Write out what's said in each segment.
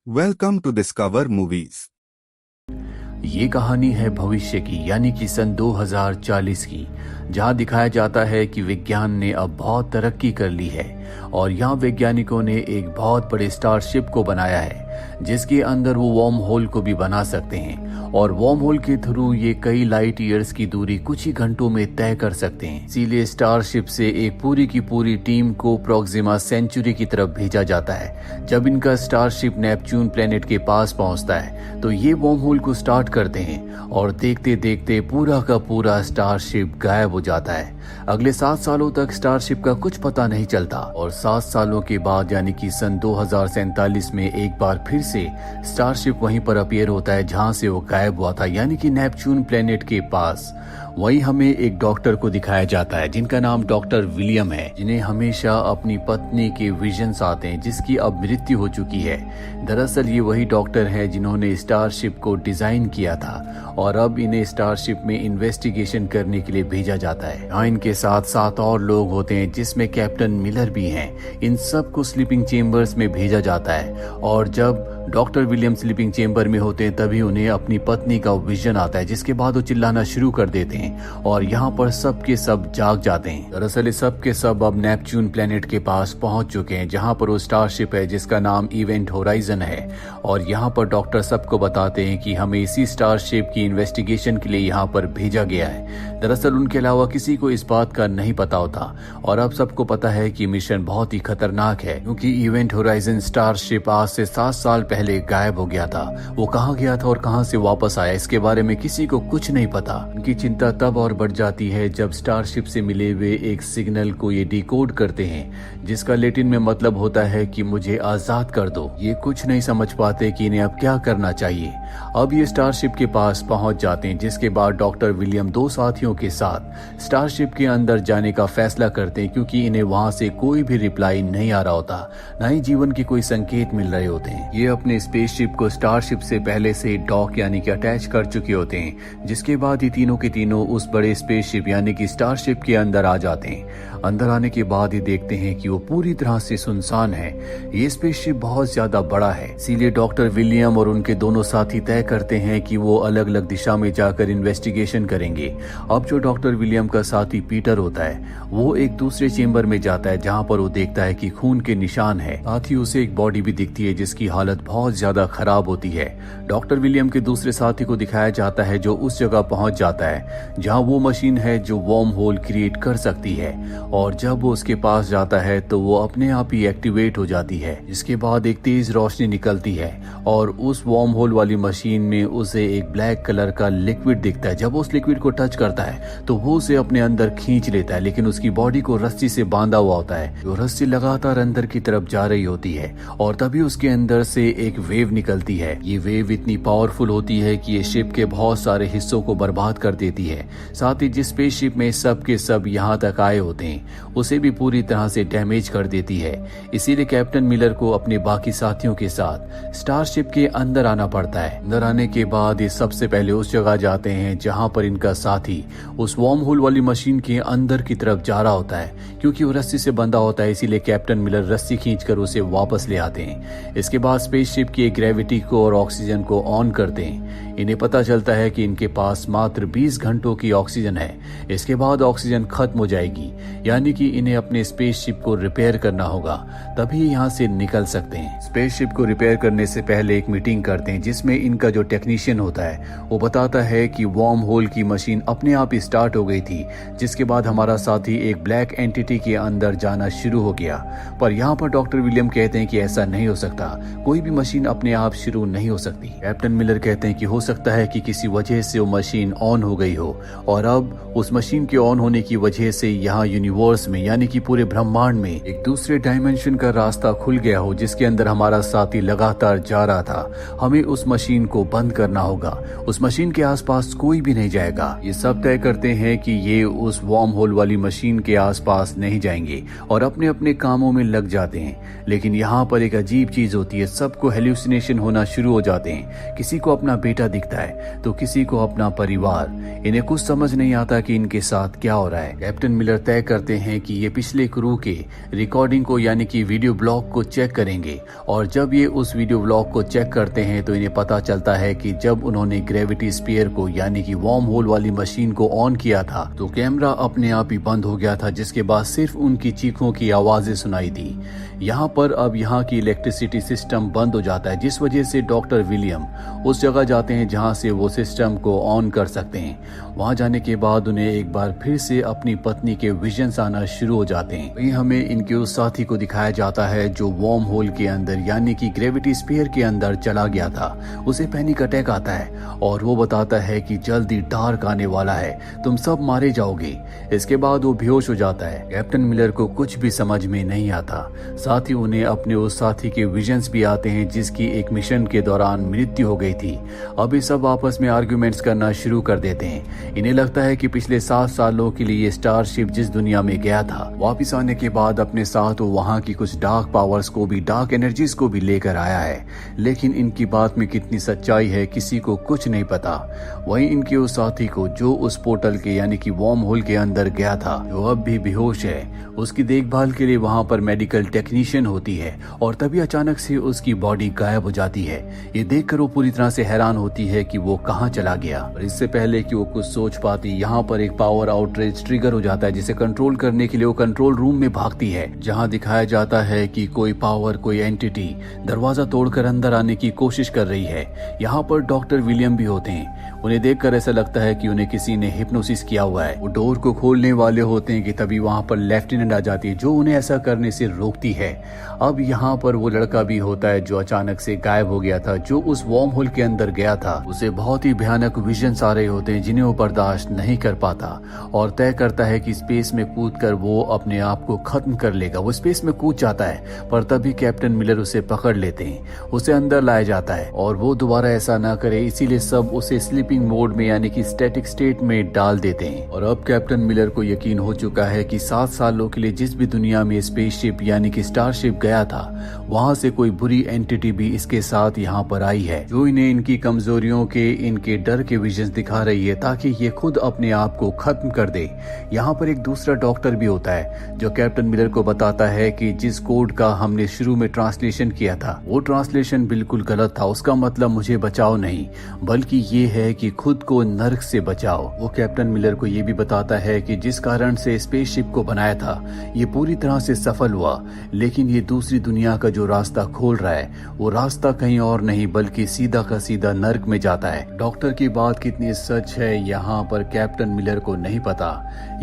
Welcome to discover movies. ये कहानी है भविष्य की यानी कि सन 2040 की, जहां दिखाया जाता है कि विज्ञान ने अब बहुत तरक्की कर ली है और यहाँ वैज्ञानिकों ने एक बहुत बड़े स्टारशिप को बनाया है जिसके अंदर वो वर्म होल को भी बना सकते हैं और वर्म होल के थ्रू ये कई लाइट ईयर्स की दूरी कुछ ही घंटों में तय कर सकते हैं। इसीलिए स्टारशिप से एक पूरी की पूरी टीम को प्रोक्सिमा सेंचुरी की तरफ भेजा जाता है। जब इनका स्टारशिप नेपच्यून प्लेनेट के पास पहुंचता है तो ये वर्म होल को स्टार्ट करते हैं और देखते देखते पूरा का पूरा स्टारशिप गायब हो जाता है। अगले 7 सालों तक स्टारशिप का कुछ पता नहीं चलता और 7 सालों के बाद यानी कि सन 2047 में एक बार फिर से स्टारशिप वहीं पर अपीयर होता है जहां से वो गायब हुआ था, यानी कि नेपच्यून प्लेनेट के पास। वहीं हमें एक डॉक्टर को दिखाया जाता है जिनका नाम डॉक्टर विलियम है, जिन्हें हमेशा अपनी पत्नी के विजन्स आते हैं जिसकी अब मृत्यु हो चुकी है। दरअसल ये वही डॉक्टर हैं जिन्होंने स्टारशिप को डिजाइन किया था और अब इन्हें स्टारशिप में इन्वेस्टिगेशन करने के लिए भेजा जाता है। यहाँ इनके साथ 7 और लोग होते हैं जिसमें कैप्टन मिलर भी हैं। इन सब को स्लीपिंग चेम्बर्स में भेजा जाता है और जब डॉक्टर विलियम स्लीपिंग चेम्बर में होते हैं तभी उन्हें अपनी पत्नी का विजन आता है, जिसके बाद वो चिल्लाना शुरू कर देते हैं और यहाँ पर सब के सब जाग जाते हैं। दरअसल सब के सब अब नेपच्यून प्लेनेट के पास पहुंच चुके हैं जहाँ पर वो स्टारशिप है जिसका नाम इवेंट होराइजन है और यहाँ पर डॉक्टर सबको बताते हैं कि हमें इसी स्टारशिप की इन्वेस्टिगेशन के लिए यहाँ पर भेजा गया है। दरअसल उनके अलावा किसी को इस बात का नहीं पता होता और अब सबको पता है कि मिशन बहुत ही खतरनाक है क्योंकि इवेंट होराइजन स्टारशिप आज से 7 साल पहले गायब हो गया था। वो कहाँ गया था और कहाँ से वापस आया इसके बारे में किसी को कुछ नहीं पता। उनकी चिंता तब और बढ़ जाती है जब स्टारशिप से मिले हुए एक सिग्नल को ये डिकोड करते हैं जिसका लैटिन में मतलब होता है कि मुझे आजाद कर दो। ये कुछ नहीं समझ पाते कि इन्हें अब क्या करना चाहिए। अब ये स्टारशिप के पास पहुंच जाते हैं जिसके बाद डॉक्टर विलियम 2 साथियों के साथ स्टारशिप के अंदर जाने का फैसला करते हैं क्योंकि इन्हें वहां से कोई भी रिप्लाई नहीं आ रहा होता, न ही जीवन के कोई संकेत मिल रहे होते हैं। ये अपने स्पेसशिप को स्टारशिप से पहले से डॉक यानी कि अटैच कर चुके होते हैं, जिसके बाद ये तीनों के तीनों उस बड़े स्पेसशिप यानी कि स्टारशिप के अंदर आ जाते हैं। अंदर आने के बाद ये देखते हैं कि वो पूरी तरह से सुनसान है। ये स्पेसशिप बहुत ज्यादा बड़ा है, इसीलिए डॉक्टर विलियम और उनके दोनों साथी तय करते हैं कि वो अलग अलग दिशा में जाकर इन्वेस्टिगेशन करेंगे। अब जो डॉक्टर विलियम का साथी पीटर होता है वो एक दूसरे चेंबर में जाता है जहाँ पर वो देखता है कि खून के निशान है, साथ ही उसे एक बॉडी भी दिखती है जिसकी हालत बहुत ज्यादा खराब होती है। डॉक्टर विलियम के दूसरे साथी को दिखाया जाता है जो उस जगह पहुंच जाता है जहां वो मशीन है जो वर्म होल क्रिएट कर सकती है और जब वो उसके पास जाता है तो वो अपने आप ही एक्टिवेट हो जाती है। इसके बाद एक तेज रोशनी निकलती है और उस वर्म होल वाली मशीन में उसे एक ब्लैक कलर का लिक्विड दिखता है। जब वो उस लिक्विड को टच करता है तो वो उसे अपने अंदर खींच लेता है, लेकिन उसकी बॉडी को रस्सी से बांधा हुआ होता है। जो रस्सी लगातार अंदर की तरफ जा रही होती है और तभी उसके अंदर से एक वेव निकलती है। ये वेव इतनी पावरफुल होती है कि ये शिप के बहुत सारे हिस्सों को बर्बाद कर देती है। साथ ही जिस स्पेसशिप में सब के सब यहाँ तक आए होते हैं उसे भी पूरी तरह से डैमेज कर देती है। इसीलिए कैप्टन मिलर को अपने बाकी साथियों के साथ स्टारशिप के अंदर आना पड़ता है। अंदर आने के बाद ये सबसे पहले उस जगह जाते हैं जहाँ पर इनका साथी उस वर्म होल वाली मशीन के अंदर की तरफ जा रहा होता है। क्योंकि वो रस्सी से बंधा होता है इसीलिए कैप्टन मिलर रस्सी खींचकर उसे वापस ले आते हैं। इसके बाद स्पेसशिप की ग्रेविटी को और ऑक्सीजन को ऑन करते हैं। इन्हें पता चलता है कि इनके पास मात्र 20 घंटों की ऑक्सीजन है। इसके बाद ऑक्सीजन खत्म हो जाएगी, यानी कि इन्हें अपने स्पेसशिप को रिपेयर करना होगा, तभी यहाँ से निकल सकते हैं। स्पेसशिप को रिपेयर करने से पहले एक मीटिंग करते हैं जिसमें इनका जो टेक्नीशियन होता है वो बताता है कि वर्म होल की मशीन अपने आप ही स्टार्ट हो गई थी, जिसके बाद हमारा साथी एक ब्लैक एंटिटी के अंदर जाना शुरू हो गया। पर यहाँ पर डॉक्टर विलियम कहते हैं कि ऐसा नहीं हो सकता, कोई भी मशीन अपने आप शुरू नहीं हो सकती। कैप्टन मिलर कहते हैं कि हो सकता है कि किसी वजह से वो मशीन ऑन हो गई हो और अब उस मशीन के ऑन होने की वजह से यहाँ यूनिवर्स में यानी कि पूरे ब्रह्मांड में एक दूसरे डायमेंशन का रास्ता खुल गया हो जिसके अंदर हमारा साथी लगातार जा रहा था। हमें उस मशीन को बंद करना होगा, उस मशीन के आसपास कोई भी नहीं जाएगा। ये सब तय करते हैं कि ये उस वर्म होल वाली मशीन के आसपास नहीं जाएंगे और अपने अपने कामों में लग जाते हैं। लेकिन यहाँ पर एक अजीब चीज होती है, सबको को हेल्यूसिनेशन होना शुरू हो जाते हैं, किसी को अपना बेटा दिखता है तो किसी को अपना परिवार। इन्हें कुछ समझ नहीं आता कि इनके साथ क्या हो रहा है। कैप्टन मिलर तय करते हैं कि ये पिछले क्रू के रिकॉर्डिंग को यानी कि वीडियो ब्लॉग को चेक करेंगे, और जब ये उस वीडियो ब्लॉग को चेक करते हैं तो इन्हें पता चलता है कि जब उन्होंने ग्रेविटी स्फीयर को यानी कि वार्म होल वाली मशीन को ऑन किया था तो कैमरा अपने आप ही बंद हो गया था, जिसके बाद सिर्फ उनकी चीखों की आवाजें सुनाई दी। यहाँ पर अब यहाँ की इलेक्ट्रिसिटी सिस्टम बंद हो जाता है, जिस वजह से डॉक्टर विलियम उस जगह जाते हैं जहाँ से वो सिस्टम को ऑन कर सकते हैं। वहाँ जाने के बाद उन्हें एक बार फिर से अपनी पत्नी के विजन्स आना शुरू हो जाते हैं। वहीं हमें इनके उस साथी को दिखाया जाता है जो वार्म होल के अंदर यानी कि ग्रेविटी स्फीयर के अंदर चला गया था। उसे पैनिक अटैक आता है और वो बताता है कि जल्दी डार्क आने वाला है, तुम सब मारे जाओगे। इसके बाद वो बेहोश हो जाता है। कैप्टन मिलर को कुछ भी समझ में नहीं आता। साथ ही उन्हें अपने उस साथी के विजन्स भी आते हैं जिसकी एक मिशन के दौरान मृत्यु हो गई थी। अब ये सब आपस में आर्ग्यूमेंट्स करना शुरू कर देते हैं। इन्हें लगता है कि पिछले 7 सालों के लिए स्टारशिप जिस दुनिया में गया था वापस आने के बाद अपने साथ वो वहाँ की कुछ डार्क पावर्स को भी, डार्क एनर्जीज को भी लेकर आया है, लेकिन इनकी बात में कितनी सच्चाई है किसी को कुछ नहीं पता। वहीं इनके उस साथी को जो उस पोर्टल के यानी कि वार्म होल के अंदर गया था, जो अब भी बेहोश है, उसकी देखभाल के लिए वहाँ पर मेडिकल टेक्नीशियन होती है और तभी अचानक से उसकी बॉडी गायब हो जाती है। ये देखकर वो पूरी तरह से हैरान होती है कि वो कहाँ चला गया। और इससे पहले कि वो कुछ सोच पाती, यहाँ पर एक पावर आउटरेज ट्रिगर हो जाता है, जिसे कंट्रोल करने के लिए वो कंट्रोल रूम में भागती है, जहाँ दिखाया जाता है कि कोई पावर, कोई एंटिटी दरवाजा तोड़कर अंदर आने की कोशिश कर रही है। यहाँ पर डॉक्टर विलियम भी होते हैं। उन्हें देखकर ऐसा लगता है कि उन्हें किसी ने हिप्नोसिस किया हुआ है। वो डोर को खोलने वाले होते हैं कि तभी वहाँ पर लेफ्टिनेंट आ जाती है जो उन्हें ऐसा करने से रोकती है। अब यहाँ पर वो लड़का भी होता है जो अचानक से गायब हो गया था, जो उस वार्म होल के अंदर गया था। उसे बहुत ही भयानक विजन्स आ रहे होते हैं जिन्हें वो बर्दाश्त नहीं कर पाता और तय करता है कि स्पेस में कूदकर वो अपने आप को खत्म कर लेगा। वो स्पेस में कूद जाता है पर तभी कैप्टन मिलर उसे पकड़ लेते हैं। उसे अंदर लाया जाता है और वो दोबारा ऐसा ना करे, इसीलिए सब उसे स्लीपिंग मोड में यानी कि स्टैटिक स्टेट में डाल देते हैं। और अब कैप्टन मिलर को यकीन हो चुका है कि 7 सालों के लिए जिस भी दुनिया में स्पेसशिप यानी कि स्टारशिप गया था, वहां से कोई बुरी एंटिटी भी इसके साथ यहाँ पर आई है, जो इन्हें इनकी कमजोरियों के, इनके डर के विजन्स दिखा रही है ताकि ये खुद अपने आप को खत्म कर दे। यहाँ पर एक दूसरा डॉक्टर भी होता है जो कैप्टन मिलर को बताता है कि जिस कोड का हमने शुरू में ट्रांसलेशन किया था वो ट्रांसलेशन बिल्कुल गलत था। उसका मतलब मुझे बचाओ नहीं बल्कि ये है कि खुद को नर्क से बचाओ। वो कैप्टन मिलर को ये भी बताता है कि जिस कारण से स्पेसशिप को बनाया था ये पूरी तरह से सफल हुआ, लेकिन ये दूसरी दुनिया का जो रास्ता खोल रहा है वो रास्ता कहीं और नहीं बल्कि सीधा का सीधा नर्क में जाता है। डॉक्टर की बात कितनी सच है यहाँ पर कैप्टन मिलर को नहीं पता।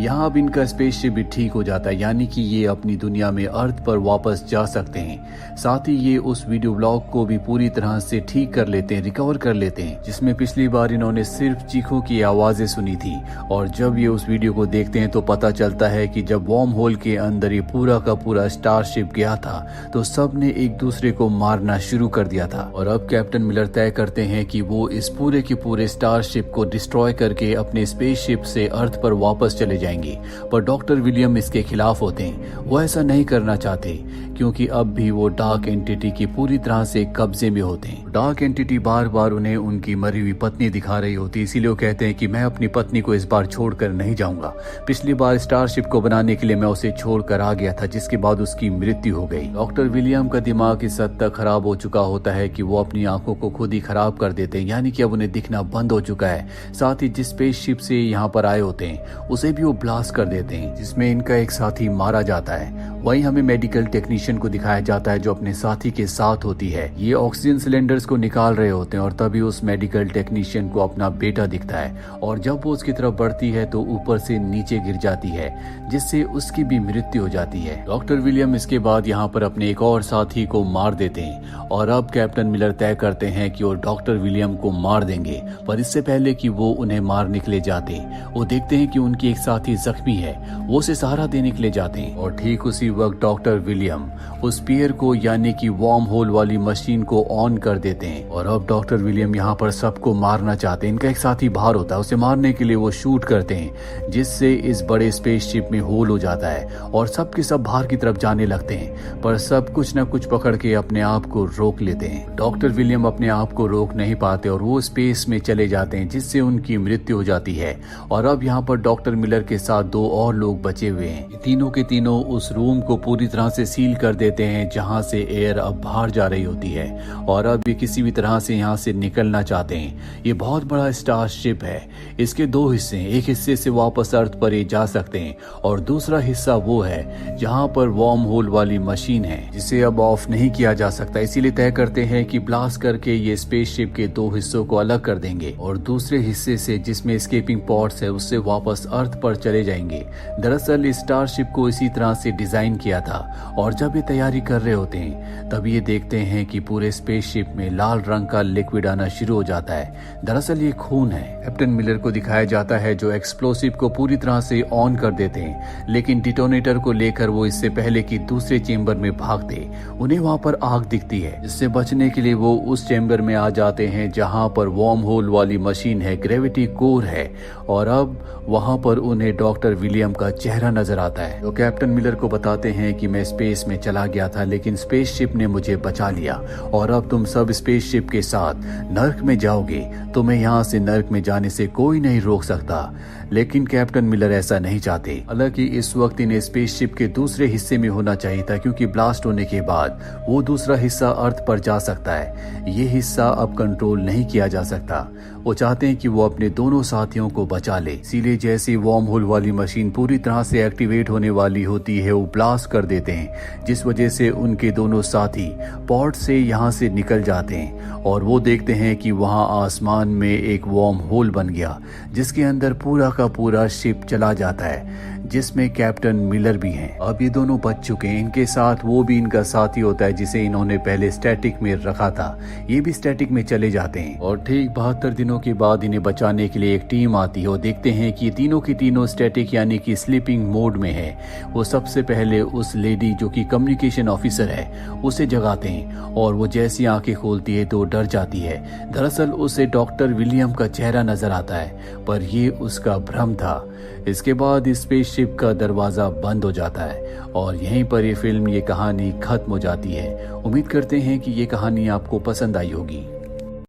यहाँ अब इनका स्पेसशिप भी ठीक हो जाता है, यानी कि ये अपनी दुनिया में अर्थ पर वापस जा सकते हैं। साथ ही ये उस वीडियो ब्लॉग को भी पूरी तरह से ठीक कर लेते हैं, रिकवर कर लेते हैं, जिसमें पिछली बार इन्होंने सिर्फ चीखों की आवाजें सुनी थी। और जब ये उस वीडियो को देखते हैं तो पता चलता है कि जब वार्म होल के अंदर ये पूरा का पूरा स्टारशिप गया था तो सब ने एक दूसरे को मारना शुरू कर दिया था। और अब कैप्टन मिलर तय करते हैं कि वो इस पूरे के पूरे स्टारशिप को डिस्ट्रॉय करके अपने स्पेसशिप से अर्थ पर वापस चले जाएंगे, पर डॉक्टर विलियम इसके खिलाफ होते हैं। वो ऐसा नहीं करना चाहते क्योंकि अब भी वो डार्क एंटिटी की पूरी तरह से कब्जे में होते हैं। डार्क एंटिटी बार बार उन्हें उनकी मरी हुई पत्नी दिखा रही होती है, इसीलिए वो कहते हैं कि मैं अपनी पत्नी को इस बार छोड़कर नहीं जाऊंगा। पिछली बार स्टारशिप को बनाने के लिए मैं उसे छोड़कर आ गया था, जिसके बाद उसकी मृत्यु हो गई। डॉक्टर विलियम का दिमाग इस हद तक खराब हो चुका होता है कि वो अपनी आंखों को खुद ही खराब कर देते हैं, यानी कि अब उन्हें दिखना बंद हो चुका है। साथ ही जिस स्पेसशिप से यहाँ पर आए होते हैं उसे भी वो ब्लास्ट कर देते हैं, जिसमें इनका एक साथी मारा जाता है। वहीं हमें मेडिकल टेक्नीशियन को दिखाया जाता है जो अपने साथी के साथ होती है। ये ऑक्सीजन सिलेंडर्स को निकाल रहे होते हैं और तभी उस मेडिकल टेक्नीशियन को अपना बेटा दिखता है और जब वो उसकी तरफ बढ़ती है तो ऊपर से नीचे गिर जाती है, जिससे उसकी भी मृत्यु हो जाती है। डॉक्टर विलियम इसके बाद यहाँ पर अपने एक और साथी को मार देते हैं और अब कैप्टन मिलर तय करते हैं कि वो डॉक्टर विलियम को मार देंगे, पर इससे पहले कि वो उन्हें मारने के लिए जाते वो देखते हैं कि उनकी एक साथी जख्मी है। वो उसे सहारा देने के लिए जाते हैं और ठीक उसी वक्त डॉक्टर विलियम उस स्पीयर को यानी कि वार्म होल वाली मशीन को ऑन कर देते हैं और अब डॉक्टर विलियम यहाँ पर सबको मारना चाहते हैं। इनका एक साथी बाहर होता है, उसे मारने के लिए वो शूट करते हैं जिससे इस बड़े स्पेसशिप में होल हो जाता है और सब के सब बाहर की तरफ जाने लगते हैं, पर सब कुछ न कुछ पकड़ के अपने आप को रोक लेते हैं। डॉक्टर विलियम अपने आप को रोक नहीं पाते और वो स्पेस में चले जाते हैं जिससे उनकी मृत्यु हो जाती है। और अब यहाँ पर डॉक्टर मिलर के साथ 2 और लोग बचे हुए हैं। तीनों के तीनों उस रूम को पूरी तरह से सील कर देते हैं जहां से एयर अब बाहर जा रही होती है और अब ये किसी भी तरह से यहाँ से निकलना चाहते हैं। ये बहुत बड़ा स्टारशिप है, इसके 2 हिस्से हैं। एक हिस्से से वापस अर्थ पर ये जा सकते हैं और दूसरा हिस्सा वो है जहां पर वार्म होल वाली मशीन है जिसे अब ऑफ नहीं किया जा सकता। इसीलिए तय करते हैं कि ब्लास्ट करके ये स्पेसशिप के 2 हिस्सों को अलग कर देंगे और दूसरे हिस्से से जिसमें एस्केपिंग पॉड्स है उससे वापस अर्थ पर चले जाएंगे। दरअसल इस स्टारशिप को इसी तरह से डिजाइन किया था और जब ये तैयारी कर रहे होते हैं तब ये देखते हैं कि पूरे स्पेसशिप में लाल रंग का लिक्विड आना शुरू हो जाता है। दरअसल ये खून है। कैप्टन मिलर को दिखाया जाता है जो एक्सप्लोसिव को पूरी तरह से ऑन कर देते हैं, लेकिन डिटोनेटर को लेकर वो इससे पहले कि दूसरे चेंबर में भागते उन्हें वहां पर आग दिखती है। इससे बचने के लिए वो उस चेंबर में आ जाते हैं जहां पर वार्म होल वाली मशीन है, ग्रेविटी कोर है और अब वहां पर उन्हें डॉक्टर विलियम का चेहरा नजर आता है। तो कैप्टन मिलर को बताते हैं कि मैं स्पेस में चला गया था लेकिन स्पेसशिप ने मुझे बचा लिया और अब तुम सब स्पेसशिप के साथ नर्क में जाओगे। तुम्हें यहाँ से नर्क में जाने से कोई नहीं रोक सकता। लेकिन कैप्टन मिलर ऐसा नहीं चाहते। हालांकि इस वक्त इन्हें स्पेसशिप के दूसरे हिस्से में होना चाहिए था क्योंकि ब्लास्ट होने के बाद वो दूसरा हिस्सा अर्थ पर जा सकता है। ये हिस्सा अब कंट्रोल नहीं किया जा सकता। वो चाहते हैं कि वो अपने दोनों साथियों को बचा ले। इसीलिए जैसे वार्म होल वाली मशीन पूरी तरह से एक्टिवेट होने वाली होती है वो ब्लास्ट कर देते हैं जिस वजह से उनके दोनों साथी पॉड से यहाँ से निकल जाते हैं और वो देखते हैं कि वहाँ आसमान में एक वार्म होल बन गया जिसके अंदर पूरा का पूरा शिप चला जाता है जिसमें कैप्टन मिलर भी हैं। अब ये दोनों बच चुके हैं। इनके साथ वो भी इनका साथी होता है जिसे इन्होंने पहले स्टैटिक में रखा था। ये भी स्टैटिक में चले जाते हैं और ठीक 72 दिनों के बाद इन्हें बचाने के लिए एक टीम आती है और देखते हैं कि तीनों की तीनों स्टैटिक यानी कि स्लीपिंग मोड में है। वो सबसे पहले उस लेडी जो कि कम्युनिकेशन ऑफिसर है उसे जगाते हैं और वो जैसी आंखें खोलती है तो डर जाती है। दरअसल उसे डॉक्टर विलियम का चेहरा नजर आता है पर ये उसका भ्रम था। इसके बाद स्पेसशिप का दरवाजा बंद हो जाता है और यहीं पर ये फिल्म, ये कहानी खत्म हो जाती है। उम्मीद करते हैं कि ये कहानी आपको पसंद आई होगी।